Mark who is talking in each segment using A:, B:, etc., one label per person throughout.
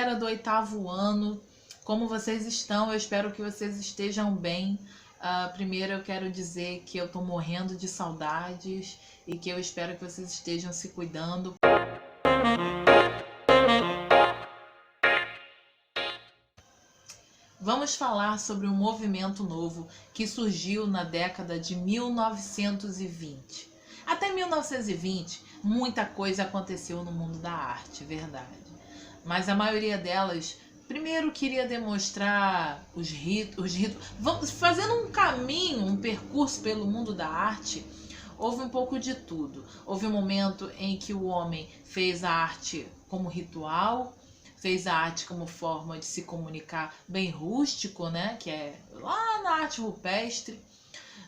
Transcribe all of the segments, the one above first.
A: galera do 8º ano, como vocês estão? Eu espero que vocês estejam bem. Primeiro eu quero dizer que eu tô morrendo de saudades e que eu espero que vocês estejam se cuidando. Vamos falar sobre um movimento novo que surgiu na década de 1920. Até 1920, muita coisa aconteceu no mundo da arte, verdade. Mas a maioria delas, primeiro queria demonstrar os ritos. Vamos fazendo um caminho, um percurso pelo mundo da arte. Houve um pouco de tudo. Houve um momento em que o homem fez a arte como ritual, fez a arte como forma de se comunicar bem rústico, né? Que é lá na arte rupestre.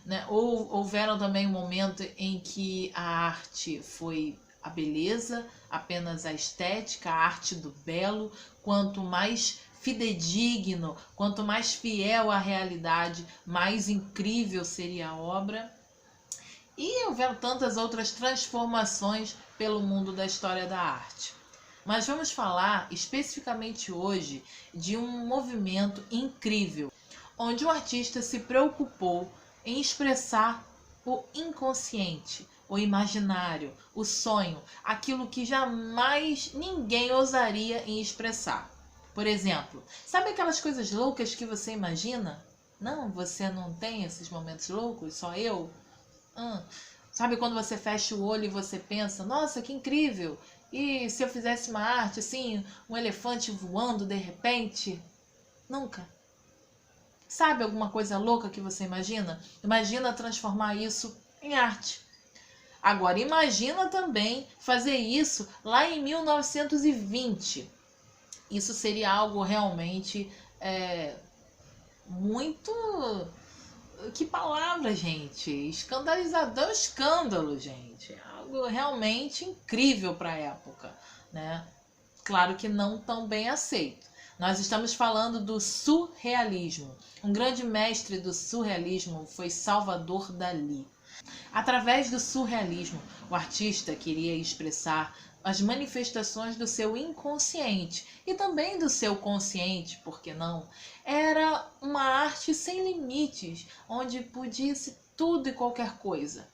A: Né? Houveram também um momento em que a arte foi a beleza, apenas a estética, a arte do belo. Quanto mais fidedigno, quanto mais fiel à realidade, mais incrível seria a obra. E houveram tantas outras transformações pelo mundo da história da arte. Mas vamos falar especificamente hoje de um movimento incrível, onde o artista se preocupou em expressar o inconsciente, o imaginário, o sonho, aquilo que jamais ninguém ousaria em expressar. Por exemplo, sabe aquelas coisas loucas que você imagina? Não, você não tem esses momentos loucos, só eu? Sabe quando você fecha o olho e você pensa, nossa, que incrível! E se eu fizesse uma arte assim, um elefante voando de repente? Nunca. Sabe alguma coisa louca que você imagina? Imagina transformar isso em arte. Agora, imagina também fazer isso lá em 1920. Isso seria algo realmente muito... Que palavra, gente! Escandalizador, escândalo, gente. Algo realmente incrível para a época, né? Claro que não tão bem aceito. Nós estamos falando do surrealismo. Um grande mestre do surrealismo foi Salvador Dalí. Através do surrealismo, o artista queria expressar as manifestações do seu inconsciente e também do seu consciente, por que não? Era uma arte sem limites, onde podia-se tudo e qualquer coisa.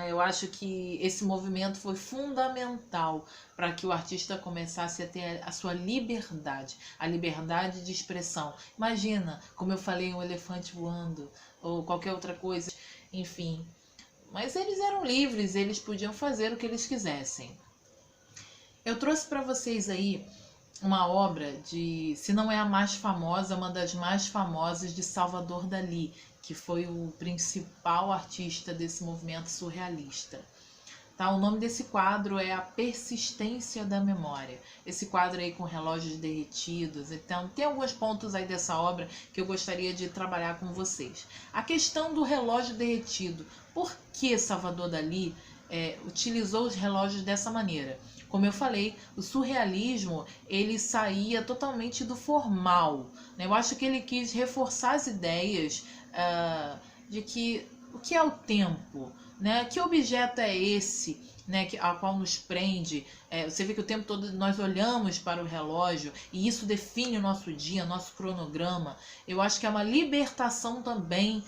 A: Eu acho que esse movimento foi fundamental para que o artista começasse a ter a sua liberdade, a liberdade de expressão. Imagina, como eu falei, um elefante voando ou qualquer outra coisa, enfim. Mas eles eram livres, eles podiam fazer o que eles quisessem. Eu trouxe para vocês aí uma obra de, se não é a mais famosa, uma das mais famosas de Salvador Dalí, que foi o principal artista desse movimento surrealista. Tá? O nome desse quadro é A Persistência da Memória. Esse quadro aí com relógios derretidos. Então, tem alguns pontos aí dessa obra que eu gostaria de trabalhar com vocês. A questão do relógio derretido. Por que Salvador Dalí utilizou os relógios dessa maneira? Como eu falei, o surrealismo ele saía totalmente do formal. Eu acho que ele quis reforçar as ideias de que o que é o tempo, que objeto é esse, a qual nos prende. Você vê que o tempo todo nós olhamos para o relógio e isso define o nosso dia, nosso cronograma. Eu acho que é uma libertação também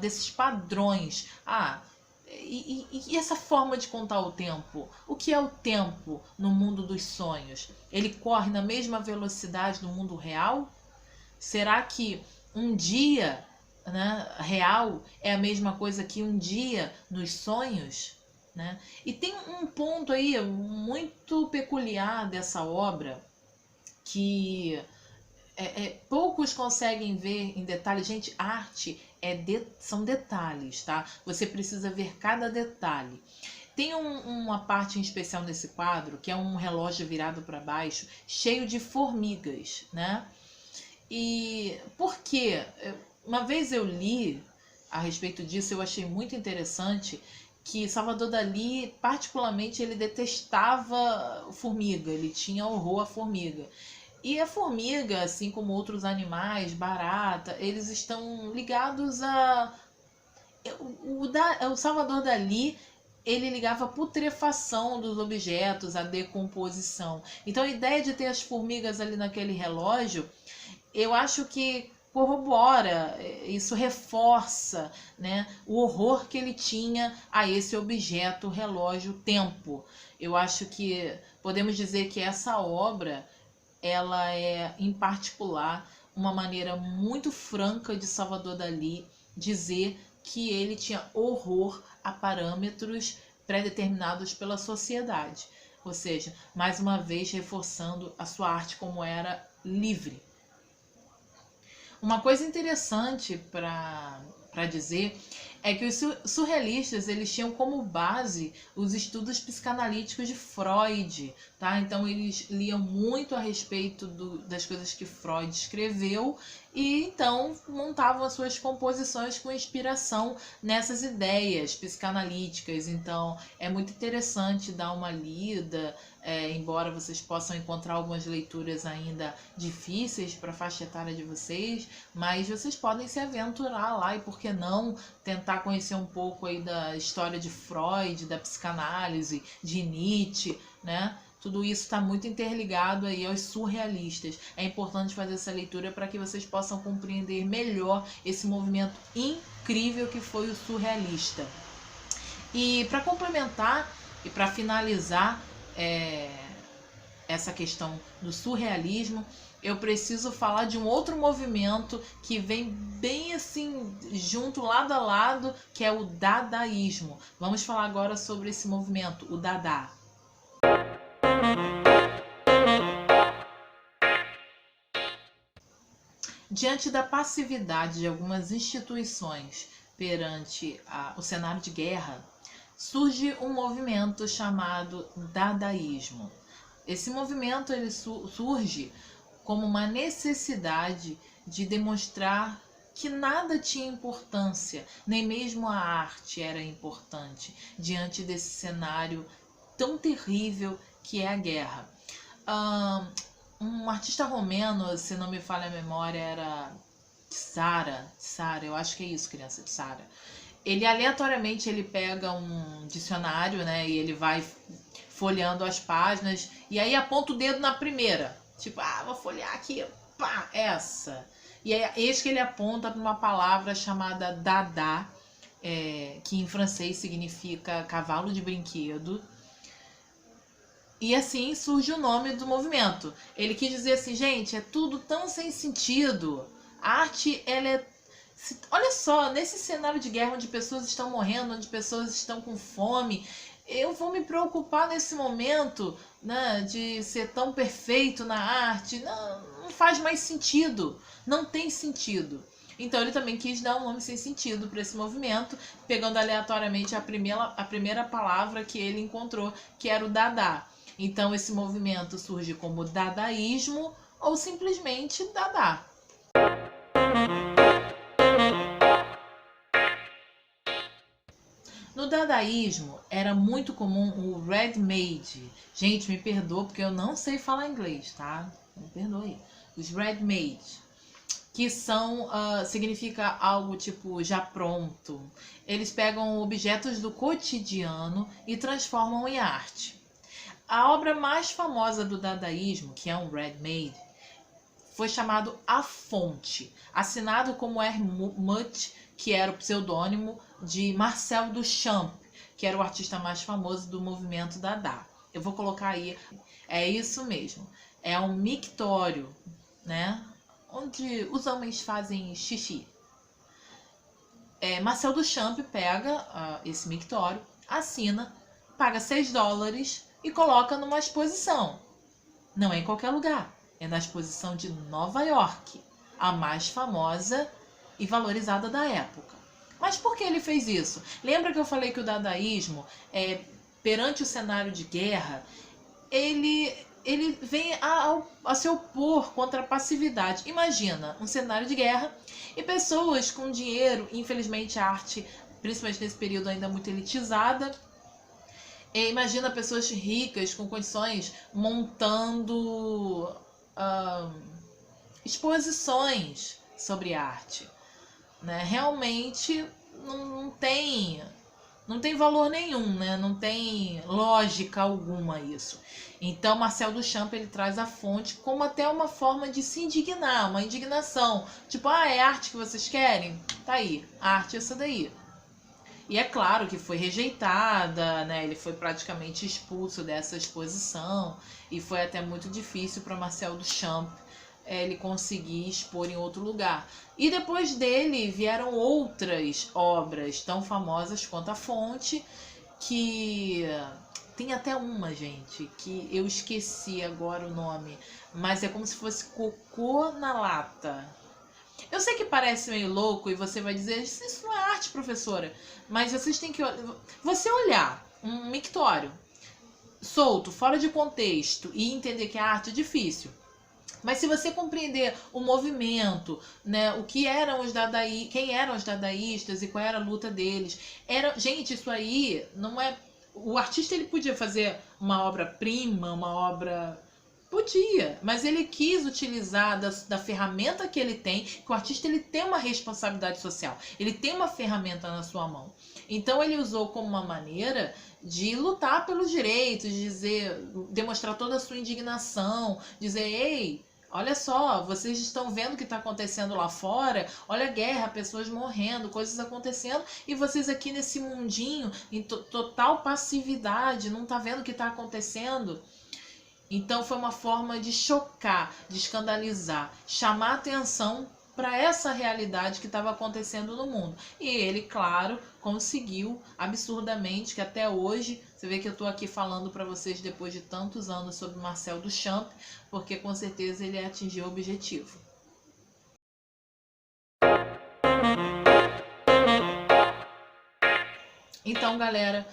A: desses padrões. E essa forma de contar o tempo? O que é o tempo no mundo dos sonhos? Ele corre na mesma velocidade do mundo real? Será que um dia real é a mesma coisa que um dia nos sonhos? E tem um ponto aí muito peculiar dessa obra que poucos conseguem ver em detalhe. Gente, arte são detalhes, tá? Você precisa ver cada detalhe. Tem uma parte em especial nesse quadro, que é um relógio virado para baixo, cheio de formigas, E por quê? Uma vez eu li a respeito disso, eu achei muito interessante que Salvador Dalí, particularmente, ele detestava formiga, ele tinha horror à formiga. E a formiga, assim como outros animais, barata, eles estão ligados a... O Salvador Dalí, ele ligava a putrefação dos objetos, a decomposição. Então a ideia de ter as formigas ali naquele relógio, eu acho que corrobora, isso reforça, né, o horror que ele tinha a esse objeto, relógio, tempo. Eu acho que podemos dizer que essa obra, ela é, em particular, uma maneira muito franca de Salvador Dalí dizer que ele tinha horror a parâmetros pré-determinados pela sociedade. Ou seja, mais uma vez reforçando a sua arte como era livre. Uma coisa interessante para dizer é que os surrealistas, eles tinham como base os estudos psicanalíticos de Freud, tá? Então eles liam muito a respeito das coisas que Freud escreveu e então montavam as suas composições com inspiração nessas ideias psicanalíticas. Então é muito interessante dar uma lida, embora vocês possam encontrar algumas leituras ainda difíceis para a faixa etária de vocês, mas vocês podem se aventurar lá e, por que não, tentar conhecer um pouco aí da história de Freud, da psicanálise, de Nietzsche, né? Tudo isso está muito interligado aí aos surrealistas. É importante fazer essa leitura para que vocês possam compreender melhor esse movimento incrível que foi o surrealista. E para complementar e para finalizar essa questão do surrealismo, eu preciso falar de um outro movimento que vem bem assim, junto, lado a lado, que é o dadaísmo. Vamos falar agora sobre esse movimento, o Dada. Diante da passividade de algumas instituições perante o cenário de guerra, surge um movimento chamado dadaísmo. Esse movimento ele surge como uma necessidade de demonstrar que nada tinha importância, nem mesmo a arte era importante diante desse cenário tão terrível que é a guerra. Um artista romeno, se não me falha a memória, era Sara, eu acho que é isso, criança, de Sara. Ele aleatoriamente ele pega um dicionário, né, e ele vai folheando as páginas e aí aponta o dedo na primeira, tipo, vou folhear aqui, pá, essa. E é eis que ele aponta para uma palavra chamada dada, que em francês significa cavalo de brinquedo. E assim surge o nome do movimento. Ele quis dizer assim, gente, é tudo tão sem sentido. A arte, ela é... Olha só, nesse cenário de guerra onde pessoas estão morrendo, onde pessoas estão com fome, eu vou me preocupar nesse momento, né, de ser tão perfeito na arte? Não faz mais sentido. Não tem sentido. Então ele também quis dar um nome sem sentido para esse movimento, pegando aleatoriamente a primeira palavra que ele encontrou, que era o Dada. Então esse movimento surge como dadaísmo ou simplesmente Dada. No dadaísmo era muito comum o ready-made. Gente, me perdoa porque eu não sei falar inglês, tá? Me perdoe. Os ready-made, que são, significa algo tipo já pronto. Eles pegam objetos do cotidiano e transformam em arte. A obra mais famosa do dadaísmo, que é um ready-made, foi chamado A Fonte, assinado como Hermut, que era o pseudônimo de Marcel Duchamp, que era o artista mais famoso do movimento Dada. Eu vou colocar aí, é isso mesmo, é um mictório, né, onde os homens fazem xixi. Marcel Duchamp pega esse mictório, assina, paga $6 e coloca numa exposição. Não é em qualquer lugar, é na exposição de Nova York, a mais famosa e valorizada da época. Mas por que ele fez isso? Lembra que eu falei que o dadaísmo, perante o cenário de guerra, ele vem a se opor contra a passividade. Imagina um cenário de guerra e pessoas com dinheiro, infelizmente a arte, principalmente nesse período ainda muito elitizada, imagina pessoas ricas com condições montando exposições sobre arte, né? Realmente não tem Não tem valor nenhum, né? Não tem lógica alguma isso. Então, Marcel Duchamp, ele traz a fonte como até uma forma de se indignar, uma indignação. Tipo, é arte que vocês querem? Tá aí, a arte é essa daí. E é claro que foi rejeitada, né? Ele foi praticamente expulso dessa exposição e foi até muito difícil para Marcel Duchamp ele conseguir expor em outro lugar. E depois dele vieram outras obras tão famosas quanto a Fonte, que tem até uma, gente, que eu esqueci agora o nome, mas é como se fosse cocô na lata. Eu sei que parece meio louco e você vai dizer, isso não é arte, professora. Mas vocês têm que... Você olhar um mictório solto, fora de contexto e entender que é arte é difícil. Mas se você compreender o movimento, né, o que eram os dadaístas, quem eram os dadaístas e qual era a luta deles, gente, isso aí não é... O artista ele podia fazer uma obra-prima, uma obra... Podia, mas ele quis utilizar da ferramenta que ele tem, que o artista ele tem uma responsabilidade social, ele tem uma ferramenta na sua mão. Então ele usou como uma maneira de lutar pelos direitos, dizer, demonstrar toda a sua indignação, dizer, ei, olha só, vocês estão vendo o que está acontecendo lá fora, olha a guerra, pessoas morrendo, coisas acontecendo, e vocês aqui nesse mundinho, em total passividade, não tá vendo o que está acontecendo? Então foi uma forma de chocar, de escandalizar, chamar atenção para essa realidade que estava acontecendo no mundo. E ele, claro, conseguiu absurdamente, que até hoje, você vê que eu estou aqui falando para vocês depois de tantos anos sobre Marcel Duchamp, porque com certeza ele atingiu o objetivo. Então, galera,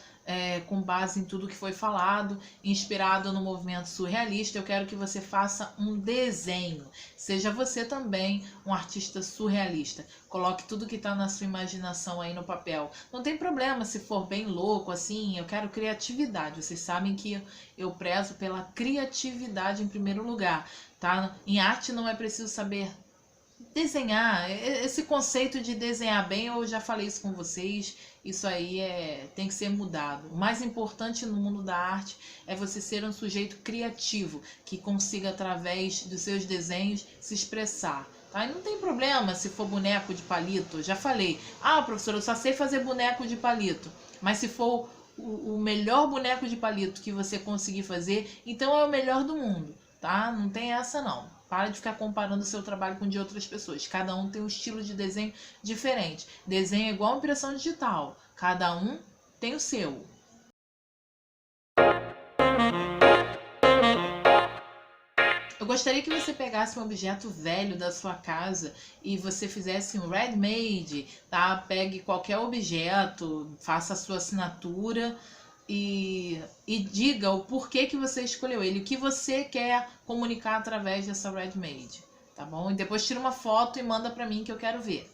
A: com base em tudo que foi falado, inspirado no movimento surrealista, eu quero que você faça um desenho. Seja você também um artista surrealista. Coloque tudo que está na sua imaginação aí no papel. Não tem problema se for bem louco, assim, eu quero criatividade. Vocês sabem que eu prezo pela criatividade em primeiro lugar, tá? Em arte não é preciso saber desenhar, esse conceito de desenhar bem, eu já falei isso com vocês, isso aí tem que ser mudado. O mais importante no mundo da arte é você ser um sujeito criativo, que consiga através dos seus desenhos se expressar. Tá? E não tem problema se for boneco de palito, eu já falei, professor, eu só sei fazer boneco de palito, mas se for o melhor boneco de palito que você conseguir fazer, então é o melhor do mundo, tá? Não tem essa não. Para de ficar comparando o seu trabalho com o de outras pessoas. Cada um tem um estilo de desenho diferente. Desenho é igual impressão digital. Cada um tem o seu. Eu gostaria que você pegasse um objeto velho da sua casa e você fizesse um ready-made, tá? Pegue qualquer objeto, faça a sua assinatura e diga o porquê que você escolheu ele, o que você quer comunicar através dessa ready-made, tá bom? E depois tira uma foto e manda pra mim que eu quero ver.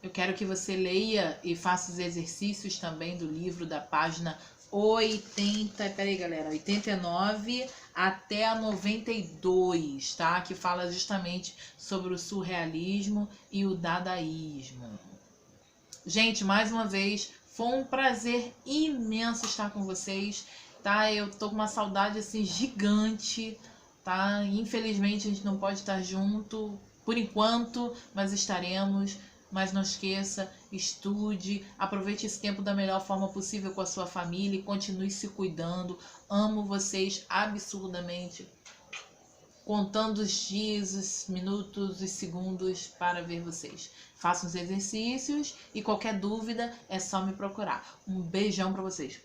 A: Eu quero que você leia e faça os exercícios também do livro da página 89 até a 92, tá? Que fala justamente sobre o surrealismo e o dadaísmo. Gente, mais uma vez, foi um prazer imenso estar com vocês, tá? Eu tô com uma saudade, assim, gigante, tá? Infelizmente, a gente não pode estar junto por enquanto, mas estaremos. Mas não esqueça, estude, aproveite esse tempo da melhor forma possível com a sua família e continue se cuidando. Amo vocês absurdamente. Contando os dias, os minutos, os segundos para ver vocês. Façam os exercícios e qualquer dúvida é só me procurar. Um beijão para vocês.